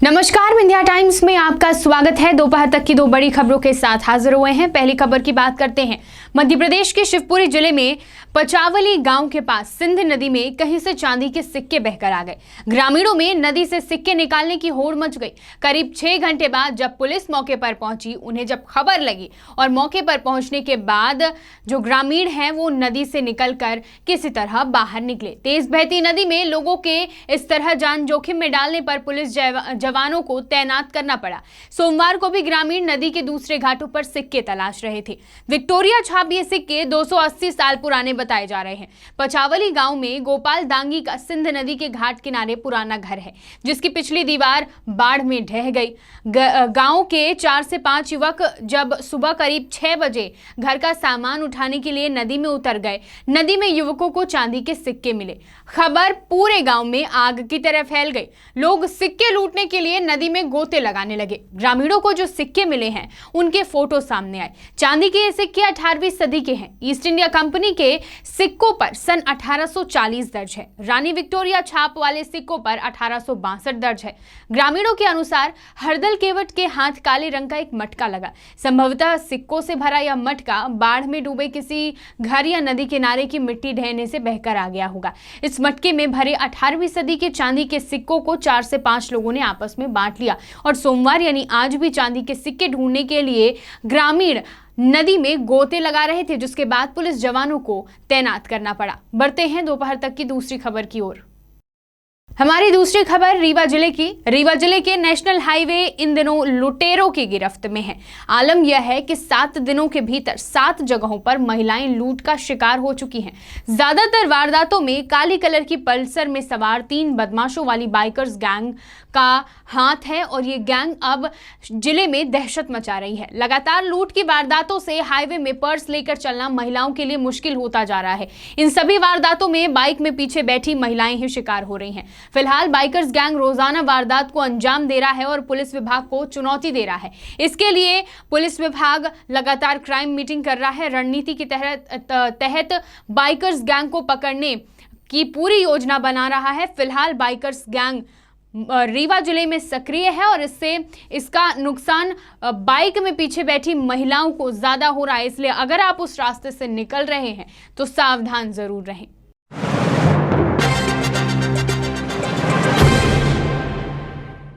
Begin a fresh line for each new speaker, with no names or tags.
नमस्कार, विंध्या टाइम्स में आपका स्वागत है। दोपहर तक की दो बड़ी खबरों के साथ हाजिर हुए हैं। पहली खबर की बात करते हैं। मध्य प्रदेश के शिवपुरी जिले में पचावली गांव के पास सिंध नदी में कहीं से चांदी के सिक्के बहकर आ गए। ग्रामीणों में नदी से सिक्के निकालने की होड़ मच गई। करीब 6 घंटे बाद जब पुलिस मौके पर पहुंची, उन्हें जब खबर लगी और मौके पर पहुंचने के बाद जो ग्रामीण हैं वो नदी से निकलकर किसी तरह बाहर निकले। तेज बहती नदी में लोगों के इस तरह जान जोखिम में डालने पर पुलिस जवानों को तैनात करना पड़ा। सोमवार को भी ग्रामीण नदी के दूसरे घाटों पर सिक्के तलाश रहे थे। विक्टोरिया छाप ये सिक्के 280 साल पुराने बताए जा रहे हैं। पचावली गांव में गोपाल दांगी का सिंध नदी के घाट किनारे पुराना घर है, जिसकी पिछली दीवार बाढ़ में ढह गई। गांव के 4 से 5 युवक जब सुबह करीब 6 बजे घर का सामान उठाने के लिए नदी में उतर गए। नदी में युवकों को चांदी के सिक्के मिले। खबर पूरे गांव में आग की तरह फैल गई। लोग सिक्के लूटने के लिए नदी में गोते लगाने लगे। ग्रामीणों को जो सिक्के मिले हैं उनके फोटो सामने आए। चांदी के ये सिक्के 18वीं सदी के हैं। ईस्ट इंडिया कंपनी के सिक्कों पर सन 1840 दर्ज है। रानी विक्टोरिया छाप वाले सिक्कों पर 1862 दर्ज है। ग्रामीणों के अनुसार हरदल केवट के हाथ काले रंग का एक मटका लगा। संभवतः सिक्कों से भरा यह मटका बाढ़ में डूबे किसी घर या नदी किनारे की मिट्टी ढहने से बहकर आ गया होगा। इस मटके में भरे 18वीं सदी के चांदी के सिक्कों को 4 से 5 लोगों ने आपस में बांट लिया और सोमवार यानी आज भी चांदी के सिक्के ढूंढने के लिए ग्रामीण नदी में गोते लगा रहे थे, जिसके बाद पुलिस जवानों को तैनात करना पड़ा। बढ़ते हैं दोपहर तक की दूसरी खबर की ओर। हमारी दूसरी खबर रीवा जिले की। रीवा जिले के नेशनल हाईवे इन दिनों लुटेरों की गिरफ्त में है। आलम यह है कि 7 दिनों के भीतर 7 जगहों पर महिलाएं लूट का शिकार हो चुकी हैं। ज्यादातर वारदातों में काली कलर की पल्सर में सवार 3 बदमाशों वाली बाइकर्स गैंग का हाथ है और ये गैंग अब जिले में दहशत मचा रही है। लगातार लूट की वारदातों से हाईवे में पर्स लेकर चलना महिलाओं के लिए मुश्किल होता जा रहा है। इन सभी वारदातों में बाइक में पीछे बैठी महिलाएं ही शिकार हो रही हैं। फिलहाल बाइकर्स गैंग रोजाना वारदात को अंजाम दे रहा है और पुलिस विभाग को चुनौती दे रहा है। इसके लिए पुलिस विभाग लगातार क्राइम मीटिंग कर रहा है। रणनीति के तहत बाइकर्स गैंग को पकड़ने की पूरी योजना बना रहा है। फिलहाल बाइकर्स गैंग रीवा जिले में सक्रिय है और इसका नुकसान बाइक में पीछे बैठी महिलाओं को ज्यादा हो रहा है। इसलिए अगर आप उस रास्ते से निकल रहे हैं तो सावधान जरूर रहें।